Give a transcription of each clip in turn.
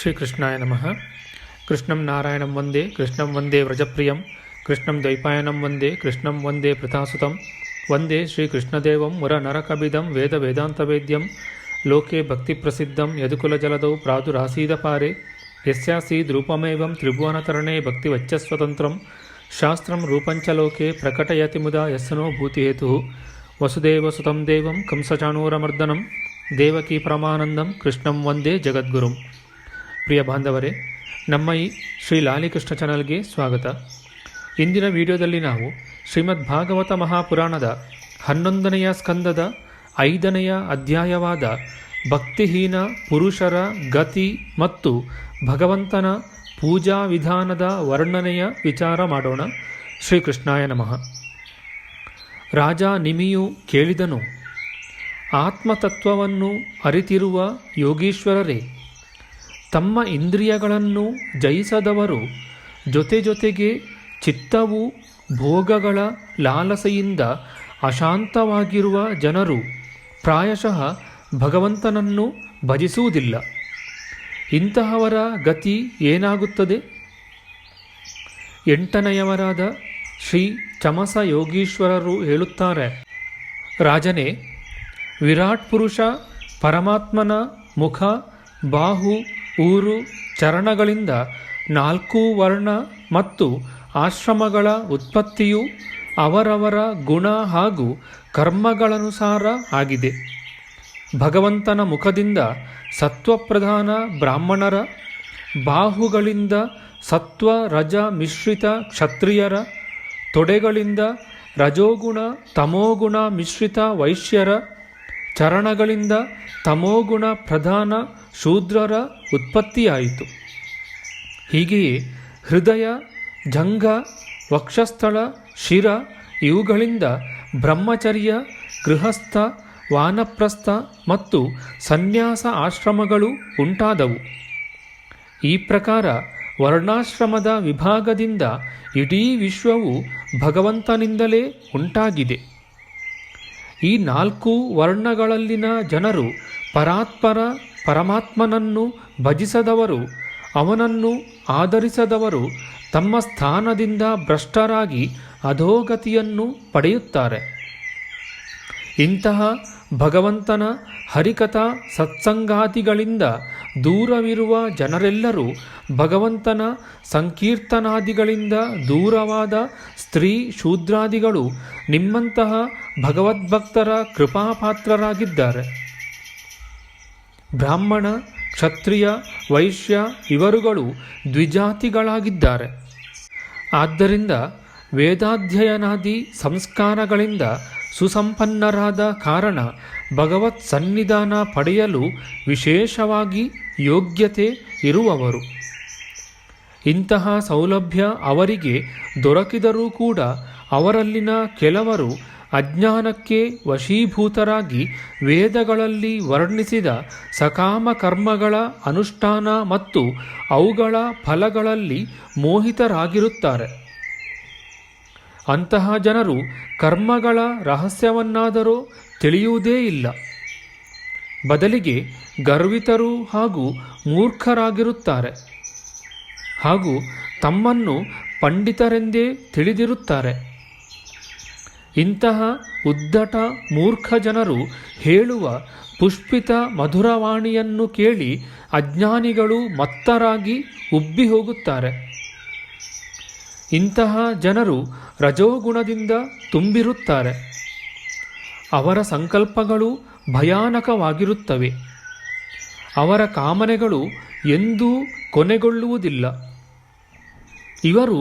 ಶ್ರೀಕೃಷ್ಣಾಯ ನಮಃ. ಕೃಷ್ಣಂ ನಾರಾಯಣಂ ವಂದೇ, ಕೃಷ್ಣಂ ವಂದೇ ವ್ರಜಪ್ರಿಯಂ, ಕೃಷ್ಣಂ ದ್ವೈಪಾಯನಂ ವಂದೇ, ಕೃಷ್ಣಂ ವಂದೇ ಪೃಥಾಸುತಂ, ವಂದೇ ಶ್ರೀಕೃಷ್ಣದೇವಂ ಮುರನರಕಬಿದಂ ವೇದ ವೇದಾಂತವೇದ್ಯಂ ಲೋಕೆ ಭಕ್ತಿಪ್ರಸಿದ್ಧಂ ಯದುಕುಲಜಲದೌ ಪ್ರಾದುರಾಸೀದಪಾರೆ ಯಸ್ಯಾಸೀದ್ರೂಪಮೇವಂ ತ್ರಿಭುವನತರಣೇ ಭಕ್ತಿವಚ್ಚಸ್ವತಂತ್ರಂ ಶಾಸ್ತ್ರಂ ರೂಪಂಚ ಲೋಕೆ ಪ್ರಕಟಯತಿ ಮುದಾ ಯಸ್ಸನೋ ಭೂತಿಹೇತುಃ ವಸುದೇವಸುತಂ ದೇವಂ ಕಂಸಚಾಣೂರಮರ್ದನಂ ದೇವಕೀ ಪರಮಾನಂದಂ ಕೃಷ್ಣಂ ವಂದೇ ಜಗದ್ಗುರುಂ. ಪ್ರಿಯ ಬಾಂಧವರೇ, ನಮ್ಮ ಈ ಶ್ರೀ ಲಾಲಿಕೃಷ್ಣ ಚಾನಲ್ಗೆ ಸ್ವಾಗತ. ಇಂದಿನ ವಿಡಿಯೋದಲ್ಲಿ ನಾವು ಶ್ರೀಮದ್ ಭಾಗವತ ಮಹಾಪುರಾಣದ 11ನೆಯ ಸ್ಕಂದದ 5ನೆಯ ಅಧ್ಯಾಯವಾದ ಭಕ್ತಿಹೀನ ಪುರುಷರ ಗತಿ ಮತ್ತು ಭಗವಂತನ ಪೂಜಾ ವಿಧಾನದ ವರ್ಣನೆಯ ವಿಚಾರ ಮಾಡೋಣ. ಶ್ರೀಕೃಷ್ಣಾಯ ನಮಃ. ರಾಜ ನಿಮಿಯು ಕೇಳಿದನು, ಆತ್ಮತತ್ವವನ್ನು ಅರಿತಿರುವ ಯೋಗೀಶ್ವರರೇ, ತಮ್ಮ ಇಂದ್ರಿಯಗಳನ್ನು ಜಯಿಸದವರು, ಜೊತೆಗೆ ಚಿತ್ತವು ಭೋಗಗಳ ಲಾಲಸೆಯಿಂದ ಅಶಾಂತವಾಗಿರುವ ಜನರು ಪ್ರಾಯಶಃ ಭಗವಂತನನ್ನು ಭಜಿಸುವುದಿಲ್ಲ. ಇಂತಹವರ ಗತಿ ಏನಾಗುತ್ತದೆ? 8ನೆಯವರಾದ ಶ್ರೀ ಚಮಸ ಯೋಗೀಶ್ವರರು ಹೇಳುತ್ತಾರೆ, ರಾಜನೇ, ವಿರಾಟ್ ಪುರುಷ ಪರಮಾತ್ಮನ ಮುಖ, ಬಾಹು, ಊರು, ಚರಣಗಳಿಂದ 4 ವರ್ಣ ಮತ್ತು ಆಶ್ರಮಗಳ ಉತ್ಪತ್ತಿಯು ಅವರವರ ಗುಣ ಹಾಗೂ ಕರ್ಮಗಳನುಸಾರ ಆಗಿದೆ. ಭಗವಂತನ ಮುಖದಿಂದ ಸತ್ವಪ್ರಧಾನ ಬ್ರಾಹ್ಮಣರ, ಬಾಹುಗಳಿಂದ ಸತ್ವ ರಜ ಮಿಶ್ರಿತ ಕ್ಷತ್ರಿಯರ, ತೊಡೆಗಳಿಂದ ರಜೋಗುಣ ತಮೋಗುಣ ಮಿಶ್ರಿತ ವೈಶ್ಯರ, ಚರಣಗಳಿಂದ ತಮೋಗುಣ ಪ್ರಧಾನ ಶೂದ್ರರ ಉತ್ಪತ್ತಿಯಾಯಿತು. ಹೀಗೆಯೇ ಹೃದಯ, ಜಂಘ, ವಕ್ಷಸ್ಥಳ, ಶಿರ ಇವುಗಳಿಂದ ಬ್ರಹ್ಮಚರ್ಯ, ಗೃಹಸ್ಥ, ವಾನಪ್ರಸ್ಥ ಮತ್ತು ಸನ್ಯಾಸ ಆಶ್ರಮಗಳು ಉಂಟಾದವು. ಈ ಪ್ರಕಾರ ವರ್ಣಾಶ್ರಮದ ವಿಭಾಗದಿಂದ ಇಡೀ ವಿಶ್ವವು ಭಗವಂತನಿಂದಲೇ ಉಂಟಾಗಿದೆ. ಈ 4 ವರ್ಣಗಳಲ್ಲಿನ ಜನರು ಪರಾತ್ಪರ ಪರಮಾತ್ಮನನ್ನು ಭಜಿಸದವರು, ಅವನನ್ನು ಆಧರಿಸದವರು ತಮ್ಮ ಸ್ಥಾನದಿಂದ ಭ್ರಷ್ಟರಾಗಿ ಅಧೋಗತಿಯನ್ನು ಪಡೆಯುತ್ತಾರೆ. ಇಂತಹ ಭಗವಂತನ ಹರಿಕಥಾ ಸತ್ಸಂಗಾದಿಗಳಿಂದ ದೂರವಿರುವ ಜನರೆಲ್ಲರೂ ಭಗವಂತನ ಸಂಕೀರ್ತನಾದಿಗಳಿಂದ ದೂರವಾದ ಸ್ತ್ರೀ ಶೂದ್ರಾದಿಗಳು ನಿಮ್ಮಂತಹ ಭಗವದ್ಭಕ್ತರ ಕೃಪಾಪಾತ್ರರಾಗಿದ್ದಾರೆ. ಬ್ರಾಹ್ಮಣ, ಕ್ಷತ್ರಿಯ, ವೈಶ್ಯ ಇವರುಗಳು ದ್ವಿಜಾತಿಗಳಾಗಿದ್ದಾರೆ. ಆದ್ದರಿಂದ ವೇದಾಧ್ಯಯನಾದಿ ಸಂಸ್ಕಾರಗಳಿಂದ ಸುಸಂಪನ್ನರಾದ ಕಾರಣ ಭಗವತ್ ಸನ್ನಿಧಾನ ಪಡೆಯಲು ವಿಶೇಷವಾಗಿ ಯೋಗ್ಯತೆ ಇರುವವರು. ಇಂತಹ ಸೌಲಭ್ಯ ಅವರಿಗೆ ದೊರಕಿದರೂ ಕೂಡ ಅವರಲ್ಲಿನ ಕೆಲವರು ಅಜ್ಞಾನಕ್ಕೆ ವಶೀಭೂತರಾಗಿ ವೇದಗಳಲ್ಲಿ ವರ್ಣಿಸಿದ ಸಕಾಮ ಕರ್ಮಗಳ ಅನುಷ್ಠಾನ ಮತ್ತು ಅವುಗಳ ಫಲಗಳಲ್ಲಿ ಮೋಹಿತರಾಗಿರುತ್ತಾರೆ. ಅಂತಹ ಜನರು ಕರ್ಮಗಳ ರಹಸ್ಯವನ್ನಾದರೂ ತಿಳಿಯುವುದೇ ಇಲ್ಲ. ಬದಲಿಗೆ ಗರ್ವಿತರು ಹಾಗೂ ಮೂರ್ಖರಾಗಿರುತ್ತಾರೆ ಹಾಗೂ ತಮ್ಮನ್ನು ಪಂಡಿತರೆಂದೇ ತಿಳಿದಿರುತ್ತಾರೆ. ಇಂತಹ ಉದ್ದಟ ಮೂರ್ಖ ಜನರು ಹೇಳುವ ಪುಷ್ಪಿತ ಮಧುರವಾಣಿಯನ್ನು ಕೇಳಿ ಅಜ್ಞಾನಿಗಳು ಮತ್ತರಾಗಿ ಉಬ್ಬಿ ಹೋಗುತ್ತಾರೆ. ಇಂತಹ ಜನರು ರಜೋಗುಣದಿಂದ ತುಂಬಿರುತ್ತಾರೆ. ಅವರ ಸಂಕಲ್ಪಗಳು ಭಯಾನಕವಾಗಿರುತ್ತವೆ. ಅವರ ಕಾಮನೆಗಳು ಎಂದೂ ಕೊನೆಗೊಳ್ಳುವುದಿಲ್ಲ. ಇವರು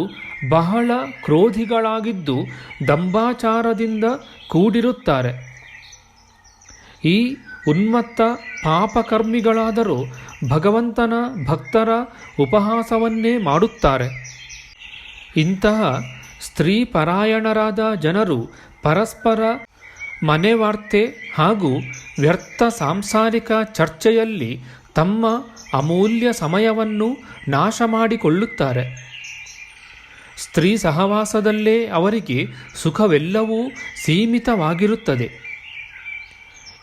ಬಹಳ ಕ್ರೋಧಿಗಳಾಗಿದ್ದು ದಂಭಾಚಾರದಿಂದ ಕೂಡಿರುತ್ತಾರೆ. ಈ ಉನ್ಮತ್ತ ಪಾಪಕರ್ಮಿಗಳಾದರೂ ಭಗವಂತನ ಭಕ್ತರ ಉಪಹಾಸವನ್ನೇ ಮಾಡುತ್ತಾರೆ. ಇಂತಹ ಸ್ತ್ರೀ ಪರಾಯಣರಾದ ಜನರು ಪರಸ್ಪರ ಮನೆವಾರ್ತೆ ಹಾಗೂ ವ್ಯರ್ಥ ಸಾಂಸಾರಿಕ ಚರ್ಚೆಯಲ್ಲಿ ತಮ್ಮ ಅಮೂಲ್ಯ ಸಮಯವನ್ನು ನಾಶ ಮಾಡಿಕೊಳ್ಳುತ್ತಾರೆ. ಸ್ತ್ರೀ ಸಹವಾಸದಲ್ಲೇ ಅವರಿಗೆ ಸುಖವೆಲ್ಲವೂ ಸೀಮಿತವಾಗಿರುತ್ತದೆ.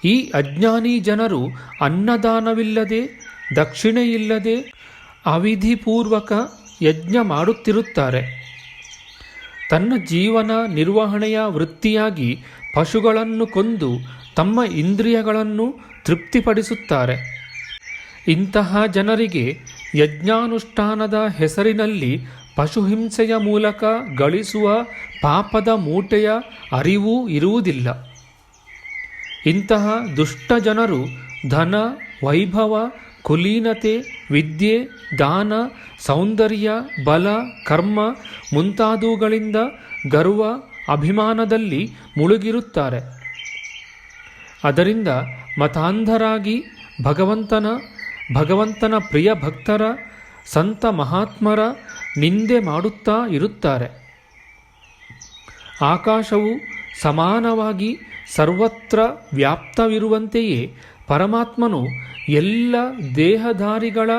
ಈ ಅಜ್ಞಾನಿ ಜನರು ಅನ್ನದಾನವಿಲ್ಲದೆ ದಕ್ಷಿಣೆಯಿಲ್ಲದೆ ಅವಿಧಿಪೂರ್ವಕ ಯಜ್ಞ ಮಾಡುತ್ತಿರುತ್ತಾರೆ. ತನ್ನ ಜೀವನ ನಿರ್ವಹಣೆಯ ವೃತ್ತಿಯಾಗಿ ಪಶುಗಳನ್ನು ಕೊಂದು ತಮ್ಮ ಇಂದ್ರಿಯಗಳನ್ನು ತೃಪ್ತಿಪಡಿಸುತ್ತಾರೆ. ಇಂತಹ ಜನರಿಗೆ ಯಜ್ಞಾನುಷ್ಠಾನದ ಹೆಸರಿನಲ್ಲಿ ಪಶುಹಿಂಸೆಯ ಮೂಲಕ ಗಳಿಸುವ ಪಾಪದ ಮೂಟೆಯ ಅರಿವೂ ಇರುವುದಿಲ್ಲ. ಇಂತಹ ದುಷ್ಟ ಜನರು ಧನ, ವೈಭವ, ಕುಲೀನತೆ, ವಿದ್ಯೆ, ದಾನ, ಸೌಂದರ್ಯ, ಬಲ, ಕರ್ಮ ಮುಂತಾದವುಗಳಿಂದ ಗರ್ವ, ಅಭಿಮಾನದಲ್ಲಿ ಮುಳುಗಿರುತ್ತಾರೆ. ಅದರಿಂದ ಮತಾಂಧರಾಗಿ ಭಗವಂತನ ಪ್ರಿಯ ಭಕ್ತರ, ಸಂತ ಮಹಾತ್ಮರ ನಿಂದೆ ಮಾಡುತ್ತಾ ಇರುತ್ತಾರೆ. ಆಕಾಶವು ಸಮಾನವಾಗಿ ಸರ್ವತ್ರ ವ್ಯಾಪ್ತವಿರುವಂತೆಯೇ ಪರಮಾತ್ಮನು ಎಲ್ಲ ದೇಹಧಾರಿಗಳ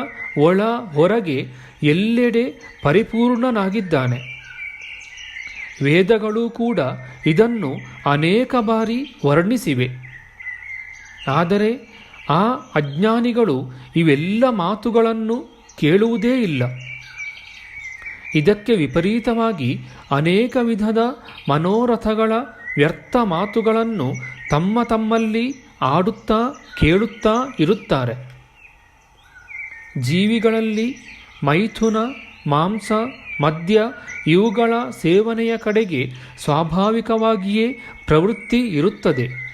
ಒಳ ಹೊರಗೆ ಎಲ್ಲೆಡೆ ಪರಿಪೂರ್ಣನಾಗಿದ್ದಾನೆ. ವೇದಗಳು ಕೂಡ ಇದನ್ನು ಅನೇಕ ಬಾರಿ ವರ್ಣಿಸಿವೆ. ಆದರೆ ಆ ಅಜ್ಞಾನಿಗಳು ಇವೆಲ್ಲ ಮಾತುಗಳನ್ನು ಕೇಳುವುದೇ ಇಲ್ಲ. ಇದಕ್ಕೆ ವಿಪರೀತವಾಗಿ ಅನೇಕ ವಿಧದ ಮನೋರಥಗಳ ವ್ಯರ್ಥ ಮಾತುಗಳನ್ನು ತಮ್ಮಲ್ಲಿ ಆಡುತ್ತಾ ಕೇಳುತ್ತಾ ಇರುತ್ತಾರೆ. ಜೀವಿಗಳಲ್ಲಿ ಮೈಥುನ, ಮಾಂಸ, ಮದ್ಯ ಇವುಗಳ ಸೇವನೆಯ ಕಡೆಗೆ ಸ್ವಾಭಾವಿಕವಾಗಿಯೇ ಪ್ರವೃತ್ತಿ ಇರುತ್ತದೆ.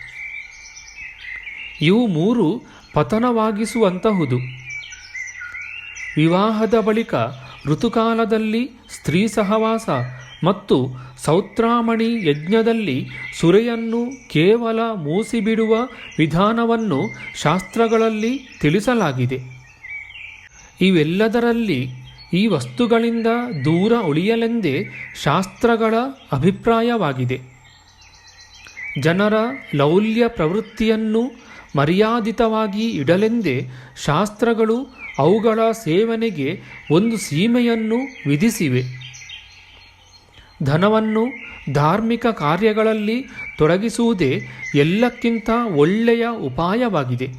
ಇವು ಮೂರು ಪತನವಾಗಿಸುವಂತಹುದು. ವಿವಾಹದ ಬಳಿಕ ಋತುಕಾಲದಲ್ಲಿ ಸ್ತ್ರೀ ಸಹವಾಸ ಮತ್ತು ಸೌತ್ರಾಮಣಿ ಯಜ್ಞದಲ್ಲಿ ಸುರೆಯನ್ನು ಕೇವಲ ಮೂಸಿಬಿಡುವ ವಿಧಾನವನ್ನು ಶಾಸ್ತ್ರಗಳಲ್ಲಿ ತಿಳಿಸಲಾಗಿದೆ. ಇವೆಲ್ಲದರಲ್ಲಿ ಈ ವಸ್ತುಗಳಿಂದ ದೂರ ಉಳಿಯಲೆಂದೇ ಶಾಸ್ತ್ರಗಳ ಅಭಿಪ್ರಾಯವಾಗಿದೆ. ಜನರ ಲೌಲ್ಯ ಪ್ರವೃತ್ತಿಯನ್ನು ಮರ್ಯಾದಿತವಾಗಿ ಇಡಲೆಂದೇ ಶಾಸ್ತ್ರಗಳು ಅವುಗಳ ಸೇವನೆಗೆ ಒಂದು ಸೀಮೆಯನ್ನು ವಿಧಿಸಿವೆ. ಧನವನ್ನು ಧಾರ್ಮಿಕ ಕಾರ್ಯಗಳಲ್ಲಿ ತೊಡಗಿಸುವುದೇ ಎಲ್ಲಕ್ಕಿಂತ ಒಳ್ಳೆಯ ಉಪಾಯವಾಗಿದೆ.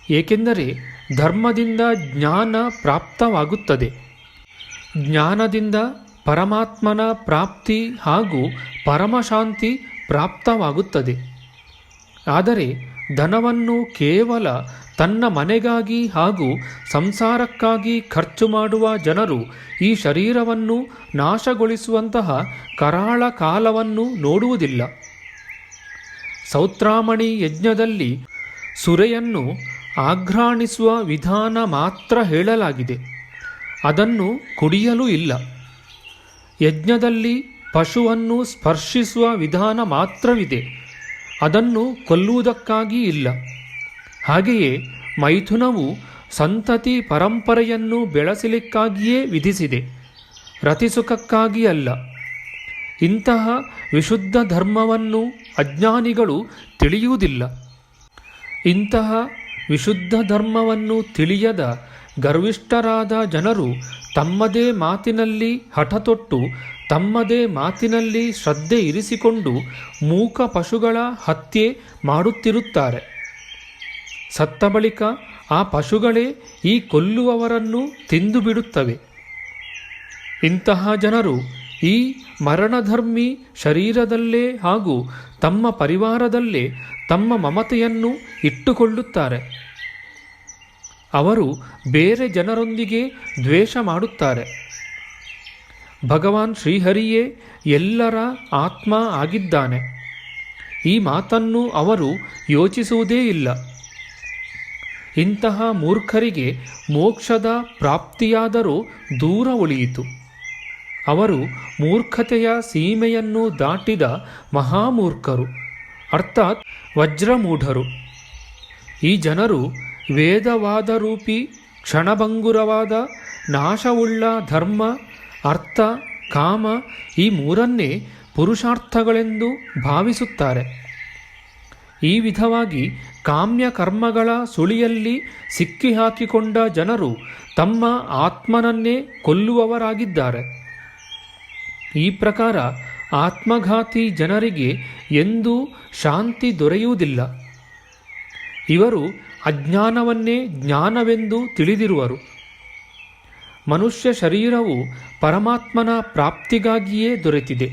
ಏಕೆಂದರೆ ಧರ್ಮದಿಂದ ಜ್ಞಾನ ಪ್ರಾಪ್ತವಾಗುತ್ತದೆ. ಜ್ಞಾನದಿಂದ ಪರಮಾತ್ಮನ ಪ್ರಾಪ್ತಿ ಹಾಗೂ ಪರಮಶಾಂತಿ ಪ್ರಾಪ್ತವಾಗುತ್ತದೆ. ಆದರೆ ಧನವನ್ನು ಕೇವಲ ತನ್ನ ಮನೆಗಾಗಿ ಹಾಗೂ ಸಂಸಾರಕ್ಕಾಗಿ ಖರ್ಚು ಮಾಡುವ ಜನರು ಈ ಶರೀರವನ್ನು ನಾಶಗೊಳಿಸುವಂತಹ ಕರಾಳ ಕಾಲವನ್ನು ನೋಡುವುದಿಲ್ಲ. ಸೌತ್ರಾಮಣಿ ಯಜ್ಞದಲ್ಲಿ ಸುರೆಯನ್ನು ಆಘ್ರಾಣಿಸುವ ವಿಧಾನ ಮಾತ್ರ ಹೇಳಲಾಗಿದೆ. ಅದನ್ನು ಕುಡಿಯಲೂ ಇಲ್ಲ. ಯಜ್ಞದಲ್ಲಿ ಪಶುವನ್ನು ಸ್ಪರ್ಶಿಸುವ ವಿಧಾನ ಮಾತ್ರವಿದೆ. ಅದನ್ನು ಕೊಲ್ಲುವುದಕ್ಕಾಗಿ ಇಲ್ಲ. ಹಾಗೆಯೇ ಮೈಥುನವು ಸಂತತಿ ಪರಂಪರೆಯನ್ನು ಬೆಳೆಸಲಿಕ್ಕಾಗಿಯೇ ವಿಧಿಸಿದೆ, ರತಿಸುಖಕ್ಕಾಗಿ ಅಲ್ಲ. ಇಂತಹ ವಿಶುದ್ಧ ಧರ್ಮವನ್ನು ಅಜ್ಞಾನಿಗಳು ತಿಳಿಯುವುದಿಲ್ಲ. ಇಂತಹ ವಿಶುದ್ಧ ಧರ್ಮವನ್ನು ತಿಳಿಯದ ಗರ್ವಿಷ್ಠರಾದ ಜನರು ತಮ್ಮದೇ ಮಾತಿನಲ್ಲಿ ಹಠತೊಟ್ಟು, ತಮ್ಮದೇ ಮಾತಿನಲ್ಲಿ ಶ್ರದ್ಧೆ ಇರಿಸಿಕೊಂಡು ಮೂಕ ಪಶುಗಳ ಹತ್ಯೆ ಮಾಡುತ್ತಿರುತ್ತಾರೆ. ಸತ್ತ ಬಳಿಕ ಆ ಪಶುಗಳೇ ಈ ಕೊಲ್ಲುವವರನ್ನು ತಿಂದು ಬಿಡುತ್ತವೆ. ಇಂತಹ ಜನರು ಈ ಮರಣಧರ್ಮಿ ಶರೀರದಲ್ಲೇ ಹಾಗೂ ತಮ್ಮ ಪರಿವಾರದಲ್ಲೇ ತಮ್ಮ ಮಮತೆಯನ್ನು ಇಟ್ಟುಕೊಳ್ಳುತ್ತಾರೆ. ಅವರು ಬೇರೆ ಜನರೊಂದಿಗೆ ದ್ವೇಷ ಮಾಡುತ್ತಾರೆ. ಭಗವಾನ್ ಶ್ರೀಹರಿಯೇ ಎಲ್ಲರ ಆತ್ಮ ಆಗಿದ್ದಾನೆ. ಈ ಮಾತನ್ನು ಅವರು ಯೋಚಿಸುವುದೇ ಇಲ್ಲ. ಇಂತಹ ಮೂರ್ಖರಿಗೆ ಮೋಕ್ಷದ ಪ್ರಾಪ್ತಿಯಾದರೂ ದೂರ ಉಳಿಯಿತು. ಅವರು ಮೂರ್ಖತೆಯ ಸೀಮೆಯನ್ನು ದಾಟಿದ ಮಹಾಮೂರ್ಖರು, ಅರ್ಥಾತ್ ವಜ್ರಮೂಢರು. ಈ ಜನರು ವೇದವಾದರೂಪಿ ಕ್ಷಣಭಂಗುರವಾದ ನಾಶವುಳ್ಳ ಧರ್ಮ, ಅರ್ಥ, ಕಾಮ ಈ ಮೂರನ್ನೇ ಪುರುಷಾರ್ಥಗಳೆಂದು ಭಾವಿಸುತ್ತಾರೆ. ಈ ವಿಧವಾಗಿ ಕಾಮ್ಯ ಕರ್ಮಗಳ ಸುಳಿಯಲ್ಲಿ ಸಿಕ್ಕಿಹಾಕಿಕೊಂಡ ಜನರು ತಮ್ಮ ಆತ್ಮನನ್ನೇ ಕೊಲ್ಲುವವರಾಗಿದ್ದಾರೆ. ಈ ಪ್ರಕಾರ ಆತ್ಮಘಾತಿ ಜನರಿಗೆ ಎಂದೂ ಶಾಂತಿ ದೊರೆಯುವುದಿಲ್ಲ. ಇವರು ಅಜ್ಞಾನವನ್ನೇ ಜ್ಞಾನವೆಂದು ತಿಳಿದಿರುವರು. ಮನುಷ್ಯ ಶರೀರವು ಪರಮಾತ್ಮನ ಪ್ರಾಪ್ತಿಗಾಗಿಯೇ ದೊರೆತಿದೆ.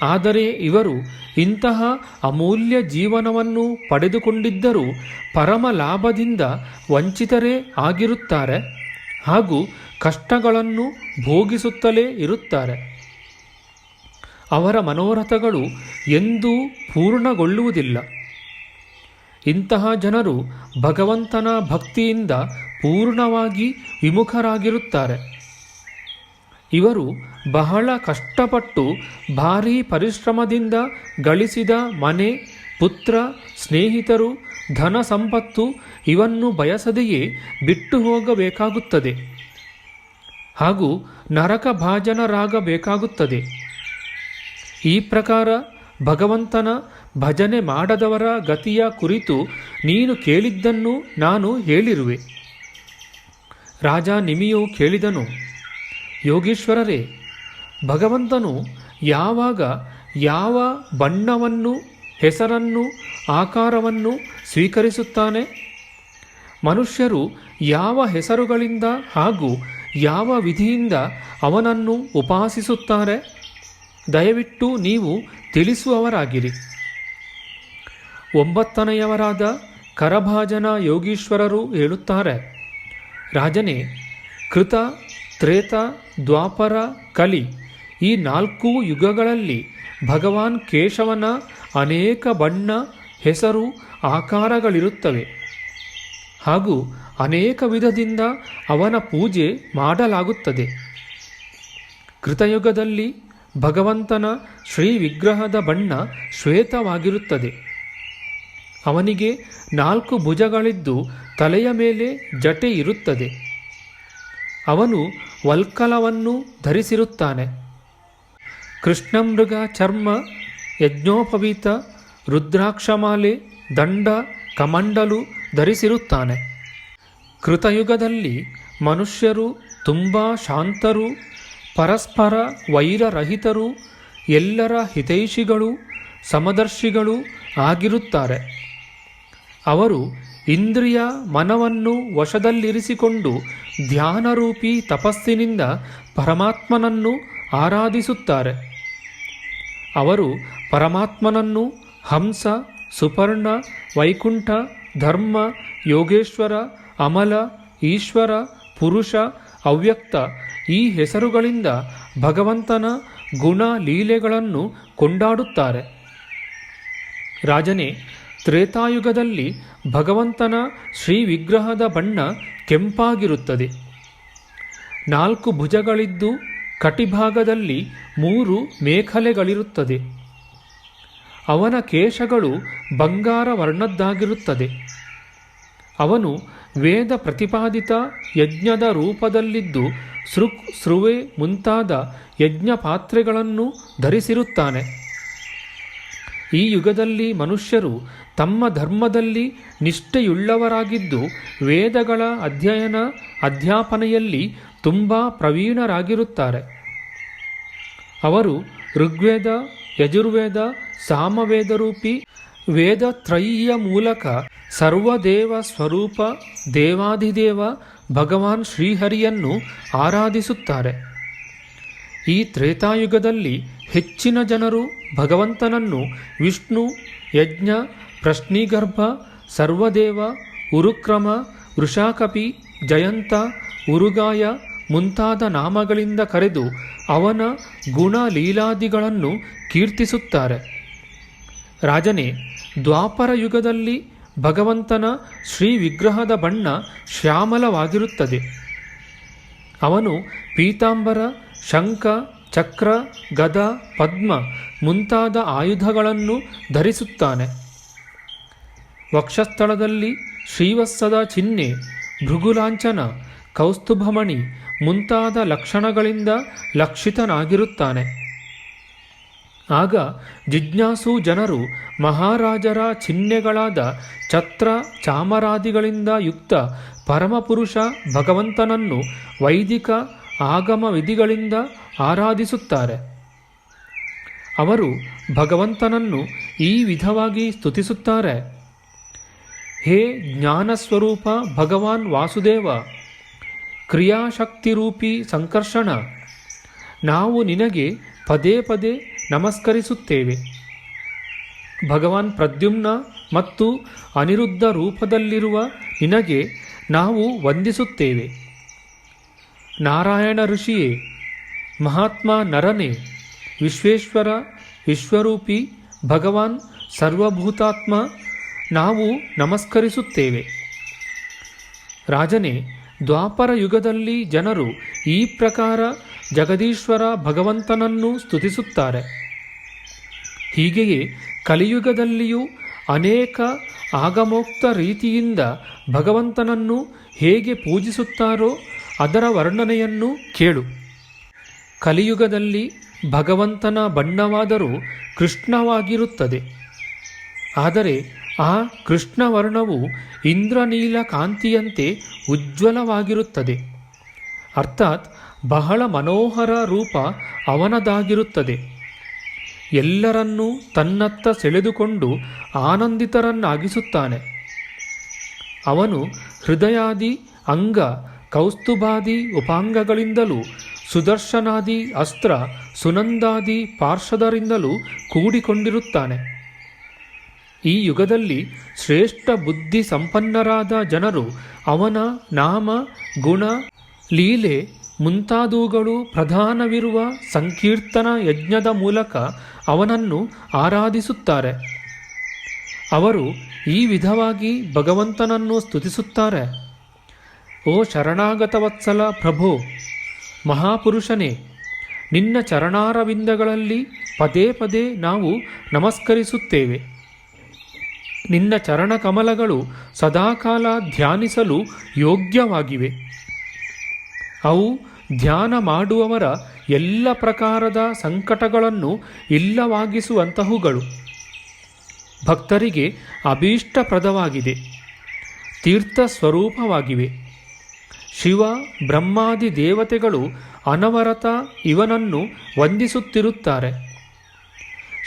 ಆದರೆ ಇವರು ಇಂತಹ ಅಮೂಲ್ಯ ಜೀವನವನ್ನು ಪಡೆದುಕೊಂಡಿದ್ದರೂ ಪರಮ ಲಾಭದಿಂದ ವಂಚಿತರೇ ಆಗಿರುತ್ತಾರೆ ಹಾಗೂ ಕಷ್ಟಗಳನ್ನು ಭೋಗಿಸುತ್ತಲೇ ಇರುತ್ತಾರೆ. ಅವರ ಮನೋರಥಗಳು ಎಂದೂ ಪೂರ್ಣಗೊಳ್ಳುವುದಿಲ್ಲ. ಇಂತಹ ಜನರು ಭಗವಂತನ ಭಕ್ತಿಯಿಂದ ಪೂರ್ಣವಾಗಿ ವಿಮುಖರಾಗಿರುತ್ತಾರೆ. ಇವರು ಬಹಳ ಕಷ್ಟಪಟ್ಟು ಭಾರೀ ಪರಿಶ್ರಮದಿಂದ ಗಳಿಸಿದ ಮನೆ, ಪುತ್ರ, ಸ್ನೇಹಿತರು, ಧನ ಸಂಪತ್ತು ಇವನ್ನು ಬಯಸದೆಯೇ ಬಿಟ್ಟು ಹೋಗಬೇಕಾಗುತ್ತದೆ ಹಾಗೂ ನರಕ ಭಾಜನರಾಗಬೇಕಾಗುತ್ತದೆ. ಈ ಪ್ರಕಾರ ಭಗವಂತನ ಭಜನೆ ಮಾಡದವರ ಗತಿಯ ಕುರಿತು ನೀನು ಕೇಳಿದ್ದನ್ನು ನಾನು ಹೇಳಿರುವೆ. ರಾಜ ನಿಮಿಯು ಕೇಳಿದನು, ಯೋಗೀಶ್ವರರೇ, ಭಗವಂತನು ಯಾವಾಗ ಯಾವ ಬಣ್ಣವನ್ನು, ಹೆಸರನ್ನು, ಆಕಾರವನ್ನು ಸ್ವೀಕರಿಸುತ್ತಾನೆ? ಮನುಷ್ಯರು ಯಾವ ಹೆಸರುಗಳಿಂದ ಹಾಗೂ ಯಾವ ವಿಧಿಯಿಂದ ಅವನನ್ನು ಉಪಾಸಿಸುತ್ತಾರೆ? ದಯವಿಟ್ಟು ನೀವು ತಿಳಿಸುವವರಾಗಿರಿ. 9ನೆಯವರಾದ ಕರಭಾಜನ ಯೋಗೀಶ್ವರರು ಹೇಳುತ್ತಾರೆ, ರಾಜನೇ, ಕೃತ, ತ್ರೇತ, ದ್ವಾಪರ, ಕಲಿ ಈ 4 ಯುಗಗಳಲ್ಲಿ ಭಗವಾನ್ ಕೇಶವನ ಅನೇಕ ಬಣ್ಣ, ಹೆಸರು, ಆಕಾರಗಳಿರುತ್ತವೆ ಹಾಗೂ ಅನೇಕ ವಿಧದಿಂದ ಅವನ ಪೂಜೆ ಮಾಡಲಾಗುತ್ತದೆ. ಕೃತಯುಗದಲ್ಲಿ ಭಗವಂತನ ಶ್ರೀ ವಿಗ್ರಹದ ಬಣ್ಣ ಶ್ವೇತವಾಗಿರುತ್ತದೆ. ಅವನಿಗೆ 4 ಭುಜಗಳಿದ್ದು ತಲೆಯ ಮೇಲೆ ಜಟೆ ಇರುತ್ತದೆ. ಅವನು ವಲ್ಕಲವನ್ನು ಧರಿಸಿರುತ್ತಾನೆ. ಕೃಷ್ಣಮೃಗ ಚರ್ಮ, ಯಜ್ಞೋಪವೀತ, ರುದ್ರಾಕ್ಷಮಾಲೆ, ದಂಡ, ಕಮಂಡಲು ಧರಿಸಿರುತ್ತಾನೆ. ಕೃತಯುಗದಲ್ಲಿ ಮನುಷ್ಯರು ತುಂಬ ಶಾಂತರು, ಪರಸ್ಪರ ವೈರರಹಿತರು, ಎಲ್ಲರ ಹಿತೈಷಿಗಳು, ಸಮದರ್ಶಿಗಳು ಆಗಿರುತ್ತಾರೆ. ಅವರು ಇಂದ್ರಿಯ ಮನವನ್ನು ವಶದಲ್ಲಿರಿಸಿಕೊಂಡು ಧ್ಯಾನರೂಪಿ ತಪಸ್ಸಿನಿಂದ ಪರಮಾತ್ಮನನ್ನು ಆರಾಧಿಸುತ್ತಾರೆ. ಅವರು ಪರಮಾತ್ಮನನ್ನು ಹಂಸ, ಸುಪರ್ಣ, ವೈಕುಂಠ, ಧರ್ಮ, ಯೋಗೇಶ್ವರ, ಅಮಲ, ಈಶ್ವರ, ಪುರುಷ, ಅವ್ಯಕ್ತ ಈ ಹೆಸರುಗಳಿಂದ ಭಗವಂತನ ಗುಣ ಲೀಲೆಗಳನ್ನು ಕೊಂಡಾಡುತ್ತಾರೆ. ರಾಜನೇ, ತ್ರೇತಾಯುಗದಲ್ಲಿ ಭಗವಂತನ ಶ್ರೀ ವಿಗ್ರಹದ ಬಣ್ಣ ಕೆಂಪಾಗಿರುತ್ತದೆ. 4 ಭುಜಗಳಿದ್ದು ಕಟಿಭಾಗದಲ್ಲಿ 3 ಮೇಖಲೆಗಳಿರುತ್ತದೆ. ಅವನ ಕೇಶಗಳು ಬಂಗಾರ ವರ್ಣದ್ದಾಗಿರುತ್ತದೆ. ಅವನು ವೇದ ಪ್ರತಿಪಾದಿತ ಯಜ್ಞದ ರೂಪದಲ್ಲಿದ್ದು ಸೃಕ್, ಸೃವೆ ಮುಂತಾದ ಯಜ್ಞ ಪಾತ್ರೆಗಳನ್ನು ಧರಿಸಿರುತ್ತಾನೆ. ಈ ಯುಗದಲ್ಲಿ ಮನುಷ್ಯರು ತಮ್ಮ ಧರ್ಮದಲ್ಲಿ ನಿಷ್ಠೆಯುಳ್ಳವರಾಗಿದ್ದು ವೇದಗಳ ಅಧ್ಯಯನ ಅಧ್ಯಾಪನೆಯಲ್ಲಿ ತುಂಬ ಪ್ರವೀಣರಾಗಿರುತ್ತಾರೆ. ಅವರು ಋಗ್ವೇದ, ಯಜುರ್ವೇದ, ಸಾಮವೇದರೂಪಿ ವೇದತ್ರಯೀಯ ಮೂಲಕ ಸರ್ವದೇವ ಸ್ವರೂಪ ದೇವಾಧಿದೇವ ಭಗವಾನ್ ಶ್ರೀಹರಿಯನ್ನು ಆರಾಧಿಸುತ್ತಾರೆ. ಈ ತ್ರೇತಾಯುಗದಲ್ಲಿ ಹೆಚ್ಚಿನ ಜನರು ಭಗವಂತನನ್ನು ವಿಷ್ಣು, ಯಜ್ಞ, ಪ್ರಶ್ನೀಗರ್ಭ, ಸರ್ವದೇವ, ಉರುಕ್ರಮ, ವೃಷಾಕಪಿ, ಜಯಂತ, ಉರುಗಾಯ ಮುಂತಾದ ನಾಮಗಳಿಂದ ಕರೆದು ಅವನ ಗುಣ ಲೀಲಾದಿಗಳನ್ನು ಕೀರ್ತಿಸುತ್ತಾರೆ. ರಾಜನೇ, ದ್ವಾಪರ ಯುಗದಲ್ಲಿ ಭಗವಂತನ ಶ್ರೀ ವಿಗ್ರಹದ ಬಣ್ಣ ಶ್ಯಾಮಲವಾಗಿರುತ್ತದೆ. ಅವನು ಪೀತಾಂಬರ, ಶಂಖ, ಚಕ್ರ, ಗದ, ಪದ್ಮ ಮುಂತಾದ ಆಯುಧಗಳನ್ನು ಧರಿಸುತ್ತಾನೆ. ವಕ್ಷಸ್ಥಳದಲ್ಲಿ ಶ್ರೀವತ್ಸದ ಚಿಹ್ನೆ, ಭೃಗುಲಾಂಛನ, ಕೌಸ್ತುಭಮಣಿ ಮುಂತಾದ ಲಕ್ಷಣಗಳಿಂದ ಲಕ್ಷಿತನಾಗಿರುತ್ತಾನೆ. ಆಗ ಜಿಜ್ಞಾಸು ಜನರು ಮಹಾರಾಜರ ಚಿಹ್ನೆಗಳಾದ ಛತ್ರ, ಚಾಮರಾದಿಗಳಿಂದ ಯುಕ್ತ ಪರಮಪುರುಷ ಭಗವಂತನನ್ನು ವೈದಿಕ ಆಗಮ ವಿಧಿಗಳಿಂದ ಆರಾಧಿಸುತ್ತಾರೆ. ಅವರು ಭಗವಂತನನ್ನು ಈ ವಿಧವಾಗಿ ಸ್ತುತಿಸುತ್ತಾರೆ. ಹೇ ಜ್ಞಾನಸ್ವರೂಪ ಭಗವಾನ್ ವಾಸುದೇವ, ಕ್ರಿಯಾಶಕ್ತಿರೂಪಿ ಸಂಕರ್ಷಣ, ನಾವು ನಿನಗೆ ಪದೇ ಪದೇ ನಮಸ್ಕರಿಸುತ್ತೇವೆ. ಭಗವಾನ್ ಪ್ರದ್ಯುಮ್ನ ಮತ್ತು ಅನಿರುದ್ಧ ರೂಪದಲ್ಲಿರುವ ನಿನಗೆ ನಾವು ವಂದಿಸುತ್ತೇವೆ. ನಾರಾಯಣ ಋಷಿಯೇ, ಮಹಾತ್ಮ ನರನೇ, ವಿಶ್ವೇಶ್ವರ ವಿಶ್ವರೂಪಿ ಭಗವಾನ್ ಸರ್ವಭೂತಾತ್ಮ, ನಾವು ನಮಸ್ಕರಿಸುತ್ತೇವೆ. ರಾಜನೇ, ದ್ವಾಪರ ಯುಗದಲ್ಲಿ ಜನರು ಈ ಪ್ರಕಾರ ಜಗದೀಶ್ವರ ಭಗವಂತನನ್ನು ಸ್ತುತಿಸುತ್ತಾರೆ. ಹೀಗೆಯೇ ಕಲಿಯುಗದಲ್ಲಿಯೂ ಅನೇಕ ಆಗಮೋಕ್ತ ರೀತಿಯಿಂದ ಭಗವಂತನನ್ನು ಹೇಗೆ ಪೂಜಿಸುತ್ತಾರೋ ಅದರ ವರ್ಣನೆಯನ್ನು ಕೇಳು. ಕಲಿಯುಗದಲ್ಲಿ ಭಗವಂತನ ಬಣ್ಣವಾದರೂ ಕೃಷ್ಣವಾಗಿರುತ್ತದೆ. ಆದರೆ ಆ ಕೃಷ್ಣವರ್ಣವು ಇಂದ್ರನೀಲ ಕಾಂತಿಯಂತೆ ಉಜ್ವಲವಾಗಿರುತ್ತದೆ. ಅರ್ಥಾತ್ ಬಹಳ ಮನೋಹರ ರೂಪ ಅವನದಾಗಿರುತ್ತದೆ. ಎಲ್ಲರನ್ನೂ ತನ್ನತ್ತ ಸೆಳೆದುಕೊಂಡು ಆನಂದಿತರನ್ನಾಗಿಸುತ್ತಾನೆ. ಅವನು ಹೃದಯಾದಿ ಅಂಗ ಕೌಸ್ತುಭಾದಿ ಉಪಾಂಗಗಳಿಂದಲೂ ಸುದರ್ಶನಾದಿ ಅಸ್ತ್ರ ಸುನಂದಾದಿ ಪಾರ್ಷದರಿಂದಲೂ ಕೂಡಿಕೊಂಡಿರುತ್ತಾನೆ. ಈ ಯುಗದಲ್ಲಿ ಶ್ರೇಷ್ಠ ಬುದ್ಧಿ ಸಂಪನ್ನರಾದ ಜನರು ಅವನ ನಾಮ ಗುಣ ಲೀಲೆ ಮುಂತಾದವುಗಳು ಪ್ರಧಾನವಿರುವ ಸಂಕೀರ್ತನ ಯಜ್ಞದ ಮೂಲಕ ಅವನನ್ನು ಆರಾಧಿಸುತ್ತಾರೆ. ಅವರು ಈ ವಿಧವಾಗಿ ಭಗವಂತನನ್ನು ಸ್ತುತಿಸುತ್ತಾರೆ. ಓ ಶರಣಾಗತವತ್ಸಲ ಪ್ರಭೋ, ಮಹಾಪುರುಷನೇ, ನಿನ್ನ ಚರಣಾರವಿಂದಗಳಲ್ಲಿ ಪದೇ ಪದೇ ನಾವು ನಮಸ್ಕರಿಸುತ್ತೇವೆ. ನಿನ್ನ ಚರಣಕಮಲಗಳು ಸದಾಕಾಲ ಧ್ಯಾನಿಸಲು ಯೋಗ್ಯವಾಗಿವೆ. ಅವು ಧ್ಯಾನ ಮಾಡುವವರ ಎಲ್ಲ ಪ್ರಕಾರದ ಸಂಕಟಗಳನ್ನು ಇಲ್ಲವಾಗಿಸುವಂತಹುಗಳು. ಭಕ್ತರಿಗೆ ಅಭೀಷ್ಟಪ್ರದವಾಗಿದೆ. ತೀರ್ಥ ಸ್ವರೂಪವಾಗಿವೆ. ಶಿವ ಬ್ರಹ್ಮಾದಿ ದೇವತೆಗಳು ಅನವರತ ಇವನನ್ನು ವಂದಿಸುತ್ತಿರುತ್ತಾರೆ.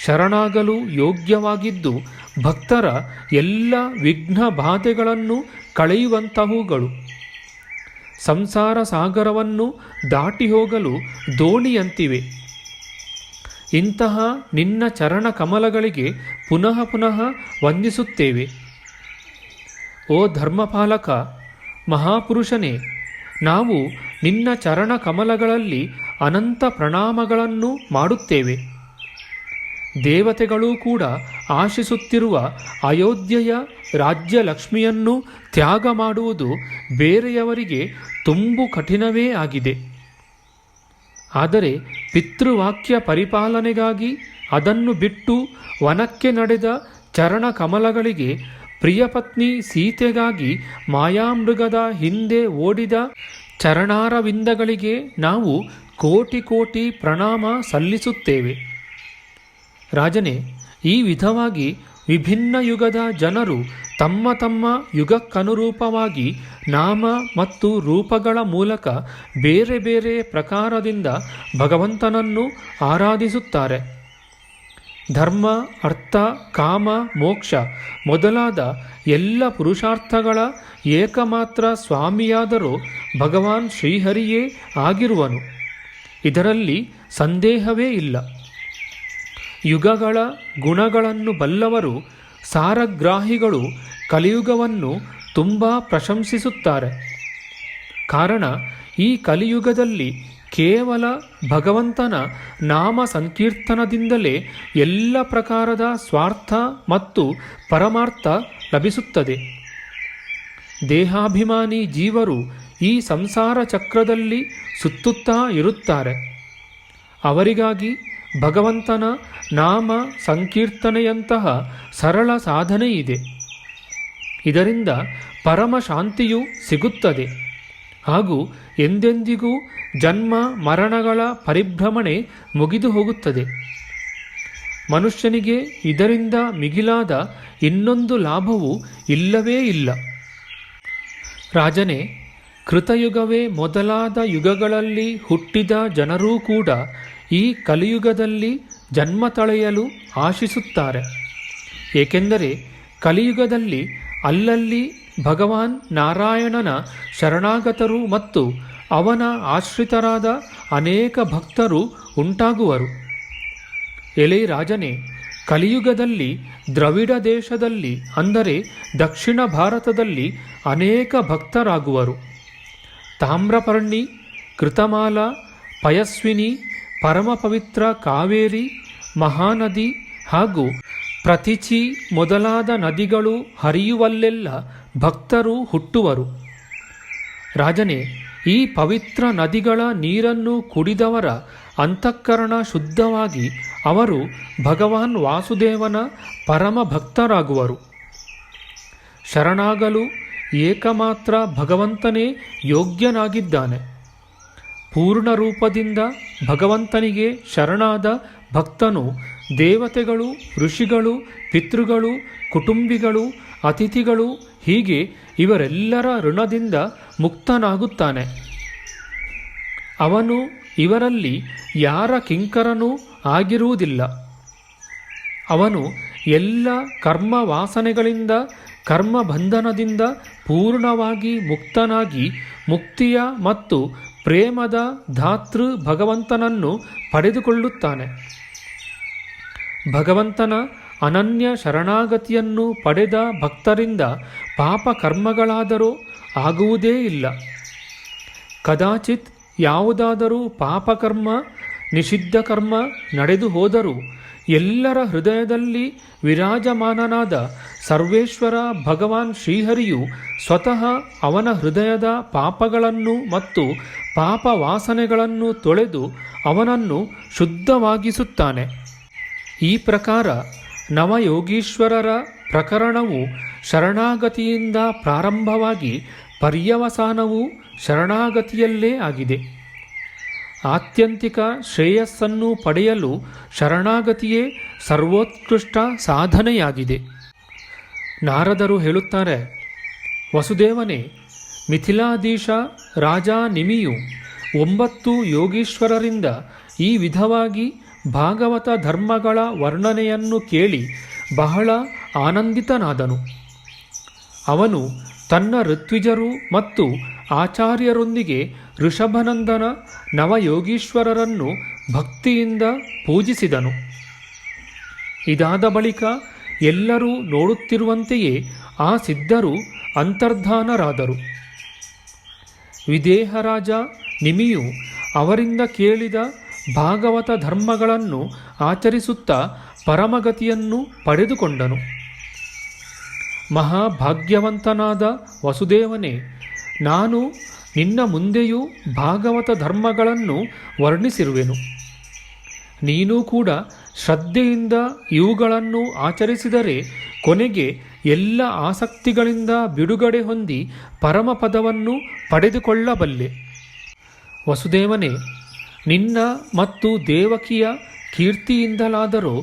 ಶರಣಾಗಲು ಯೋಗ್ಯವಾಗಿದ್ದು ಭಕ್ತರ ಎಲ್ಲ ವಿಘ್ನ ಬಾಧೆಗಳನ್ನು ಕಳೆಯುವಂತಹವುಗಳು. ಸಂಸಾರ ಸಾಗರವನ್ನು ದಾಟಿ ಹೋಗಲು ದೋಣಿಯಂತಿವೆ. ಇಂತಹ ನಿನ್ನ ಚರಣ ಕಮಲಗಳಿಗೆ ಪುನಃ ಪುನಃ ವಂದಿಸುತ್ತೇವೆ. ಓ ಧರ್ಮಪಾಲಕ, ಮಹಾಪುರುಷನೇ, ನಾವು ನಿನ್ನ ಚರಣ ಕಮಲಗಳಲ್ಲಿ ಅನಂತ ಪ್ರಣಾಮಗಳನ್ನು ಮಾಡುತ್ತೇವೆ. ದೇವತೆಗಳೂ ಕೂಡ ಆಶಿಸುತ್ತಿರುವ ಅಯೋಧ್ಯೆಯ ರಾಜ್ಯಲಕ್ಷ್ಮಿಯನ್ನು ತ್ಯಾಗ ಮಾಡುವುದು ಬೇರೆಯವರಿಗೆ ತುಂಬು ಕಠಿಣವೇ ಆಗಿದೆ. ಆದರೆ ಪಿತೃವಾಕ್ಯ ಪರಿಪಾಲನೆಗಾಗಿ ಅದನ್ನು ಬಿಟ್ಟು ವನಕ್ಕೆ ನಡೆದ ಚರಣ ಕಮಲಗಳಿಗೆ, ಪ್ರಿಯಪತ್ನಿ ಸೀತೆಗಾಗಿ ಮಾಯಾಮೃಗದ ಹಿಂದೆ ಓಡಿದ ಚರಣಾರವಿಂದಗಳಿಗೆ ನಾವು ಕೋಟಿ ಕೋಟಿ ಪ್ರಣಾಮ ಸಲ್ಲಿಸುತ್ತೇವೆ. ರಾಜನೇ, ಈ ವಿಧವಾಗಿ ವಿಭಿನ್ನ ಯುಗದ ಜನರು ತಮ್ಮ ತಮ್ಮ ಯುಗಕ್ಕನುರೂಪವಾಗಿ ನಾಮ ಮತ್ತು ರೂಪಗಳ ಮೂಲಕ ಬೇರೆ ಬೇರೆ ಪ್ರಕಾರದಿಂದ ಭಗವಂತನನ್ನು ಆರಾಧಿಸುತ್ತಾರೆ. ಧರ್ಮ, ಅರ್ಥ, ಕಾಮ, ಮೋಕ್ಷ ಮೊದಲಾದ ಎಲ್ಲ ಪುರುಷಾರ್ಥಗಳ ಏಕಮಾತ್ರ ಸ್ವಾಮಿಯಾದರೂ ಭಗವಾನ್ ಶ್ರೀಹರಿಯೇ ಆಗಿರುವನು. ಇದರಲ್ಲಿ ಸಂದೇಹವೇ ಇಲ್ಲ. ಯುಗಗಳ ಗುಣಗಳನ್ನು ಬಲ್ಲವರು, ಸಾರಗ್ರಾಹಿಗಳು ಕಲಿಯುಗವನ್ನು ತುಂಬ ಪ್ರಶಂಸಿಸುತ್ತಾರೆ. ಕಾರಣ ಈ ಕಲಿಯುಗದಲ್ಲಿ ಕೇವಲ ಭಗವಂತನ ನಾಮ ಸಂಕೀರ್ತನದಿಂದಲೇ ಎಲ್ಲ ಪ್ರಕಾರದ ಸ್ವಾರ್ಥ ಮತ್ತು ಪರಮಾರ್ಥ ಲಭಿಸುತ್ತದೆ. ದೇಹಾಭಿಮಾನಿ ಜೀವರು ಈ ಸಂಸಾರ ಚಕ್ರದಲ್ಲಿ ಸುತ್ತುತ್ತಾ ಇರುತ್ತಾರೆ. ಅವರಿಗಾಗಿ ಭಗವಂತನ ನಾಮ ಸಂಕೀರ್ತನೆಯಂತಹ ಸರಳ ಸಾಧನೆ ಇದೆ. ಇದರಿಂದ ಪರಮ ಶಾಂತಿಯು ಸಿಗುತ್ತದೆ ಹಾಗೂ ಎಂದೆಂದಿಗೂ ಜನ್ಮ ಮರಣಗಳ ಪರಿಭ್ರಮಣೆ ಮುಗಿದು ಹೋಗುತ್ತದೆ. ಮನುಷ್ಯನಿಗೆ ಇದರಿಂದ ಮಿಗಿಲಾದ ಇನ್ನೊಂದು ಲಾಭವೂ ಇಲ್ಲವೇ ಇಲ್ಲ. ರಾಜನೇ, ಕೃತಯುಗವೇ ಮೊದಲಾದ ಯುಗಗಳಲ್ಲಿ ಹುಟ್ಟಿದ ಜನರೂ ಕೂಡ ಈ ಕಲಿಯುಗದಲ್ಲಿ ಜನ್ಮ ತಳೆಯಲು ಆಶಿಸುತ್ತಾರೆ. ಏಕೆಂದರೆ ಕಲಿಯುಗದಲ್ಲಿ ಅಲ್ಲಲ್ಲಿ ಭಗವಾನ್ ನಾರಾಯಣನ ಶರಣಾಗತರು ಮತ್ತು ಅವನ ಆಶ್ರಿತರಾದ ಅನೇಕ ಭಕ್ತರು ಉಂಟಾಗುವರು. ಎಲೆ ರಾಜನೇ, ಕಲಿಯುಗದಲ್ಲಿ ದ್ರವಿಡ ದೇಶದಲ್ಲಿ ಅಂದರೆ ದಕ್ಷಿಣ ಭಾರತದಲ್ಲಿ ಅನೇಕ ಭಕ್ತರಾಗುವರು. ತಾಮ್ರಪರ್ಣಿ, ಕೃತಮಾಲ, ಪಯಸ್ವಿನಿ, ಪರಮ ಪವಿತ್ರ ಕಾವೇರಿ, ಮಹಾನದಿ ಹಾಗೂ ಪ್ರತಿಚಿ ಮೊದಲಾದ ನದಿಗಳು ಹರಿಯುವಲ್ಲೆಲ್ಲ ಭಕ್ತರು ಹುಟ್ಟುವರು. ರಾಜನೇ, ಈ ಪವಿತ್ರ ನದಿಗಳ ನೀರನ್ನು ಕುಡಿದವರ ಅಂತಃಕರಣ ಶುದ್ಧವಾಗಿ ಅವರು ಭಗವಾನ್ ವಾಸುದೇವನ ಪರಮ ಭಕ್ತರಾಗುವರು. ಶರಣಾಗಲು ಏಕಮಾತ್ರ ಭಗವಂತನೇ ಯೋಗ್ಯನಾಗಿದ್ದಾನೆ. ಪೂರ್ಣ ರೂಪದಿಂದ ಭಗವಂತನಿಗೆ ಶರಣಾದ ಭಕ್ತನು ದೇವತೆಗಳು, ಋಷಿಗಳು, ಪಿತೃಗಳು, ಕುಟುಂಬಿಗಳು, ಅತಿಥಿಗಳು ಹೀಗೆ ಇವರೆಲ್ಲರ ಋಣದಿಂದ ಮುಕ್ತನಾಗುತ್ತಾನೆ. ಅವನು ಇವರಲ್ಲಿ ಯಾರ ಕಿಂಕರನೂ ಆಗಿರುವುದಿಲ್ಲ. ಅವನು ಎಲ್ಲ ಕರ್ಮ ವಾಸನೆಗಳಿಂದ, ಕರ್ಮ ಬಂಧನದಿಂದ ಪೂರ್ಣವಾಗಿ ಮುಕ್ತನಾಗಿ ಮುಕ್ತಿಯ ಮತ್ತು ಪ್ರೇಮದ ಧಾತೃ ಭಗವಂತನನ್ನು ಪಡೆದುಕೊಳ್ಳುತ್ತಾನೆ. ಭಗವಂತನ ಅನನ್ಯ ಶರಣಾಗತಿಯನ್ನು ಪಡೆದ ಭಕ್ತರಿಂದ ಪಾಪ ಕರ್ಮಗಳಾದರೂ ಆಗುವುದೇ ಇಲ್ಲ. ಕದಾಚಿತ್ ಯಾವುದಾದರೂ ಪಾಪಕರ್ಮ, ನಿಷಿದ್ಧ ಕರ್ಮ ನಡೆದು ಹೋದರೂ ಎಲ್ಲರ ಹೃದಯದಲ್ಲಿ ವಿರಾಜಮಾನನಾದ ಸರ್ವೇಶ್ವರ ಭಗವಾನ್ ಶ್ರೀಹರಿಯು ಸ್ವತಃ ಅವನ ಹೃದಯದ ಪಾಪಗಳನ್ನು ಮತ್ತು ಪಾಪ ವಾಸನೆಗಳನ್ನು ತೊಳೆದು ಅವನನ್ನು ಶುದ್ಧವಾಗಿಸುತ್ತಾನೆ. ಈ ಪ್ರಕಾರ ನವಯೋಗೀಶ್ವರರ ಪ್ರಕರಣವು ಶರಣಾಗತಿಯಿಂದ ಪ್ರಾರಂಭವಾಗಿ ಪರ್ಯವಸಾನವು ಶರಣಾಗತಿಯಲ್ಲೇ ಆಗಿದೆ. ಆತ್ಯಂತಿಕ ಶ್ರೇಯಸ್ಸನ್ನು ಪಡೆಯಲು ಶರಣಾಗತಿಯೇ ಸರ್ವೋತ್ಕೃಷ್ಟ ಸಾಧನೆಯಾಗಿದೆ. ನಾರದರು ಹೇಳುತ್ತಾರೆ, ವಸುದೇವನೇ, ಮಿಥಿಲಾಧೀಶ ರಾಜ ನಿಮಿಯು 9 ಯೋಗೀಶ್ವರರಿಂದ ಈ ವಿಧವಾಗಿ ಭಾಗವತ ಧರ್ಮಗಳ ವರ್ಣನೆಯನ್ನು ಕೇಳಿ ಬಹಳ ಆನಂದಿತನಾದನು. ಅವನು ತನ್ನ ಋತ್ವಿಜರು ಮತ್ತು ಆಚಾರ್ಯರೊಂದಿಗೆ ಋಷಭನಂದನ ನವಯೋಗೀಶ್ವರರನ್ನು ಭಕ್ತಿಯಿಂದ ಪೂಜಿಸಿದನು. ಇದಾದ ಬಳಿಕ ಎಲ್ಲರೂ ನೋಡುತ್ತಿರುವಂತೆಯೇ ಆ ಸಿದ್ಧರು ಅಂತರ್ಧಾನರಾದರು. ವಿದೇಹರಾಜ ನಿಮಿಯು ಅವರಿಂದ ಕೇಳಿದ ಭಾಗವತ ಧರ್ಮಗಳನ್ನು ಆಚರಿಸುತ್ತಾ ಪರಮಗತಿಯನ್ನು ಪಡೆದುಕೊಂಡನು. ಮಹಾಭಾಗ್ಯವಂತನಾದ ವಸುದೇವನೇ, ನಾನು ನಿನ್ನ ಮುಂದೆಯೂ ಭಾಗವತ ಧರ್ಮಗಳನ್ನು ವರ್ಣಿಸಿರುವೆನು. ನೀನೂ ಕೂಡ ಶ್ರದ್ಧೆಯಿಂದ ಇವುಗಳನ್ನು ಆಚರಿಸಿದರೆ ಕೊನೆಗೆ ಎಲ್ಲ ಆಸಕ್ತಿಗಳಿಂದ ಬಿಡುಗಡೆ ಹೊಂದಿ ಪರಮಪದವನ್ನು ಪಡೆದುಕೊಳ್ಳಬಲ್ಲೆ. ವಸುದೇವನೇ, ನಿನ್ನ ಮತ್ತು ದೇವಕಿಯ ಕೀರ್ತಿಯಿಂದಲಾದರೂ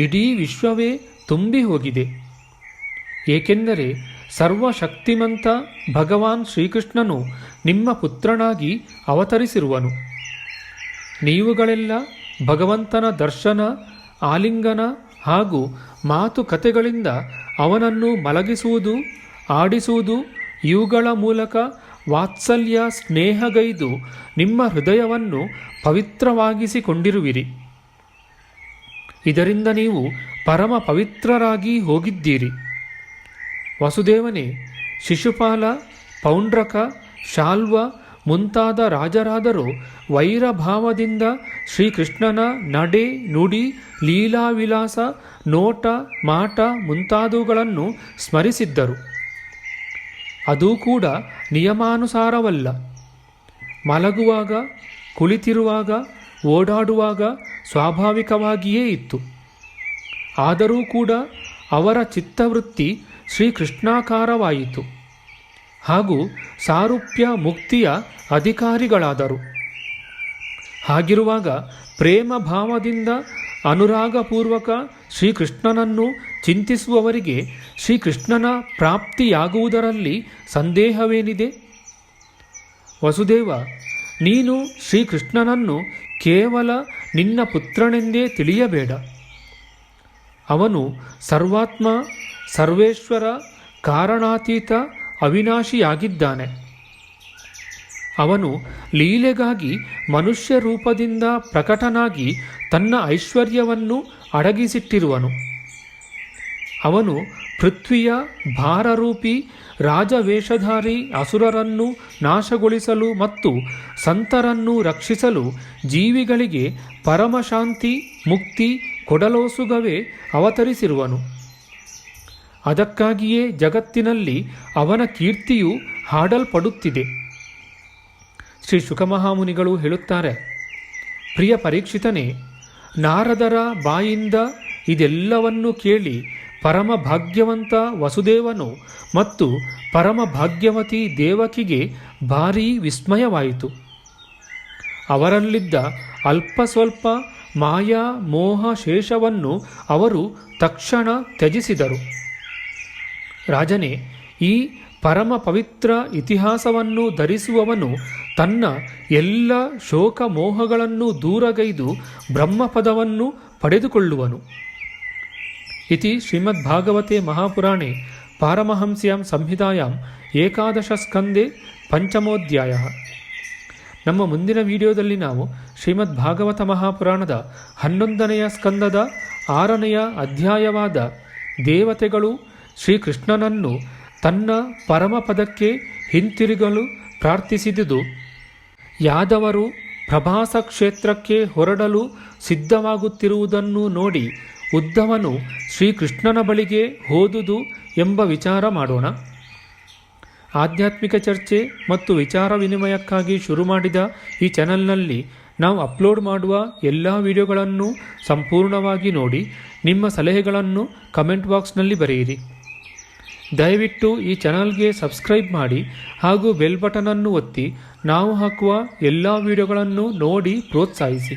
ಇಡೀ ವಿಶ್ವವೇ ತುಂಬಿ ಹೋಗಿದೆ. ಏಕೆಂದರೆ ಸರ್ವಶಕ್ತಿಮಂತ ಭಗವಾನ್ ಶ್ರೀಕೃಷ್ಣನು ನಿಮ್ಮ ಪುತ್ರನಾಗಿ ಅವತರಿಸಿರುವನು. ನೀವುಗಳೆಲ್ಲ ಭಗವಂತನ ದರ್ಶನ, ಆಲಿಂಗನ ಹಾಗೂ ಮಾತುಕತೆಗಳಿಂದ ಅವನನ್ನು ಮಲಗಿಸುವುದು, ಆಡಿಸುವುದು ಇವುಗಳ ಮೂಲಕ ವಾತ್ಸಲ್ಯ ಸ್ನೇಹಗೈದು ನಿಮ್ಮ ಹೃದಯವನ್ನು ಪವಿತ್ರವಾಗಿಸಿಕೊಂಡಿರುವಿರಿ. ಇದರಿಂದ ನೀವು ಪರಮ ಪವಿತ್ರರಾಗಿ ಹೋಗಿದ್ದೀರಿ. ವಸುದೇವನೇ, ಶಿಶುಪಾಲ, ಪೌಂಡ್ರಕ, ಶಾಲ್ವ ಮುಂತಾದ ರಾಜರಾದರೂ ವೈರಭಾವದಿಂದ ಶ್ರೀಕೃಷ್ಣನ ನಡೆ, ನುಡಿ, ಲೀಲಾವಿಲಾಸ, ನೋಟ, ಮಾಟ ಮುಂತಾದವುಗಳನ್ನು ಸ್ಮರಿಸಿದ್ದರು. ಅದೂ ಕೂಡ ನಿಯಮಾನುಸಾರವಲ್ಲ. ಮಲಗುವಾಗ, ಕುಳಿತಿರುವಾಗ, ಓಡಾಡುವಾಗ ಸ್ವಾಭಾವಿಕವಾಗಿಯೇ ಇತ್ತು. ಆದರೂ ಕೂಡ ಅವರ ಚಿತ್ತವೃತ್ತಿ ಶ್ರೀಕೃಷ್ಣಾಕಾರವಾಯಿತು ಹಾಗೂ ಸಾರೂಪ್ಯ ಮುಕ್ತಿಯ ಅಧಿಕಾರಿಗಳಾದರು. ಹಾಗಿರುವಾಗ ಪ್ರೇಮ ಭಾವದಿಂದ ಅನುರಾಗಪೂರ್ವಕ ಶ್ರೀಕೃಷ್ಣನನ್ನು ಚಿಂತಿಸುವವರಿಗೆ ಶ್ರೀಕೃಷ್ಣನ ಪ್ರಾಪ್ತಿಯಾಗುವುದರಲ್ಲಿ ಸಂದೇಹವೇನಿದೆ? ವಸುದೇವ, ನೀನು ಶ್ರೀಕೃಷ್ಣನನ್ನು ಕೇವಲ ನಿನ್ನ ಪುತ್ರನೆಂದೇ ತಿಳಿಯಬೇಡ. ಅವನು ಸರ್ವಾತ್ಮ, ಸರ್ವೇಶ್ವರ, ಕಾರಣಾತೀತ ಅವಿನಾಶಿಯಾಗಿದ್ದಾನೆ. ಅವನು ಲೀಲೆಗಾಗಿ ಮನುಷ್ಯ ರೂಪದಿಂದ ಪ್ರಕಟನಾಗಿ ತನ್ನ ಐಶ್ವರ್ಯವನ್ನು ಅಡಗಿಸಿಟ್ಟಿರುವನು. ಅವನು ಪೃಥ್ವಿಯ ಭಾರರೂಪಿ ರಾಜವೇಷಧಾರಿ ಅಸುರರನ್ನು ನಾಶಗೊಳಿಸಲು ಮತ್ತು ಸಂತರನ್ನು ರಕ್ಷಿಸಲು ಜೀವಿಗಳಿಗೆ ಪರಮಶಾಂತಿ ಮುಕ್ತಿ ಕೊಡಲೋಸುಗವೇ ಅವತರಿಸಿರುವನು. ಅದಕ್ಕಾಗಿಯೇ ಜಗತ್ತಿನಲ್ಲಿ ಅವನ ಕೀರ್ತಿಯು ಹಾಡಲ್ಪಡುತ್ತಿದೆ. ಶ್ರೀ ಶುಕಮಹಾಮುನಿಗಳು ಹೇಳುತ್ತಾರೆ, ಪ್ರಿಯ ಪರೀಕ್ಷಿತನೇ, ನಾರದರ ಬಾಯಿಂದ ಇದೆಲ್ಲವನ್ನು ಕೇಳಿ ಪರಮ ಭಾಗ್ಯವಂತ ವಸುದೇವನು ಮತ್ತು ಪರಮ ಭಾಗ್ಯವತಿ ದೇವಕಿಗೆ ಭಾರೀ ವಿಸ್ಮಯವಾಯಿತು. ಅವರಲ್ಲಿದ್ದ ಅಲ್ಪ ಸ್ವಲ್ಪ ಮಾಯಾ ಮೋಹ ಶೇಷವನ್ನು ಅವರು ತಕ್ಷಣ ತ್ಯಜಿಸಿದರು. ರಾಜನೇ, ಈ ಪರಮ ಪವಿತ್ರ ಇತಿಹಾಸವನ್ನು ಧರಿಸುವವನು ತನ್ನ ಎಲ್ಲ ಶೋಕ ಮೋಹಗಳನ್ನು ದೂರಗೈದು ಬ್ರಹ್ಮಪದವನ್ನು ಪಡೆದುಕೊಳ್ಳುವನು. ಇತಿ ಶ್ರೀಮದ್ಭಾಗವತೆ ಮಹಾಪುರಾಣೆ ಪಾರಮಹಂಸ್ಯಾಂ ಸಂಹಿತಾಯಾಂ ಏಕಾದಶ ಸ್ಕಂದೆ ಪಂಚಮೋಧ್ಯಾಯ. ನಮ್ಮ ಮುಂದಿನ ವಿಡಿಯೋದಲ್ಲಿ ನಾವು ಶ್ರೀಮದ್ಭಾಗವತ ಮಹಾಪುರಾಣದ 11ನೆಯ ಸ್ಕಂದದ 6ನೆಯ ಅಧ್ಯಾಯವಾದ ದೇವತೆಗಳು ಶ್ರೀಕೃಷ್ಣನನ್ನು ತನ್ನ ಪರಮಪದಕ್ಕೆ ಹಿಂತಿರುಗಲು ಪ್ರಾರ್ಥಿಸಿದುದು, ಯಾದವರು ಪ್ರಭಾಸ ಕ್ಷೇತ್ರಕ್ಕೆ ಹೊರಡಲು ಸಿದ್ಧವಾಗುತ್ತಿರುವುದನ್ನು ನೋಡಿ ಉದ್ಧವನು ಶ್ರೀಕೃಷ್ಣನ ಬಳಿಗೆ ಹೋದುದು ಎಂಬ ವಿಚಾರ ಮಾಡೋಣ. ಆಧ್ಯಾತ್ಮಿಕ ಚರ್ಚೆ ಮತ್ತು ವಿಚಾರ ವಿನಿಮಯಕ್ಕಾಗಿ ಶುರು ಮಾಡಿದ ಈ ಚಾನೆಲ್ನಲ್ಲಿ ನಾವು ಅಪ್ಲೋಡ್ ಮಾಡುವ ಎಲ್ಲ ವಿಡಿಯೋಗಳನ್ನು ಸಂಪೂರ್ಣವಾಗಿ ನೋಡಿ ನಿಮ್ಮ ಸಲಹೆಗಳನ್ನು ಕಮೆಂಟ್ ಬಾಕ್ಸ್ನಲ್ಲಿ ಬರೆಯಿರಿ. ದಯವಿಟ್ಟು ಈ ಚಾನಲ್ಗೆ ಸಬ್ಸ್ಕ್ರೈಬ್ ಮಾಡಿ ಹಾಗೂ ಬೆಲ್ ಬಟನನ್ನು ಒತ್ತಿ ನಾವು ಹಾಕುವ ಎಲ್ಲ ವಿಡಿಯೋಗಳನ್ನು ನೋಡಿ ಪ್ರೋತ್ಸಾಹಿಸಿ.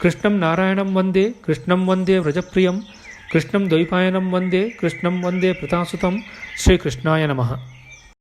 ಕೃಷ್ಣಂ ನಾರಾಯಣಂ ವಂದೇ ಕೃಷ್ಣಂ ವಂದೇ ವ್ರಜಪ್ರಿಯಂ ಕೃಷ್ಣಂ ದ್ವೈಪಾಯನಂ ವಂದೇ ಕೃಷ್ಣಂ ವಂದೇ ಪ್ರತಾಸುತಂ. ಶ್ರೀಕೃಷ್ಣಾಯ ನಮಃ.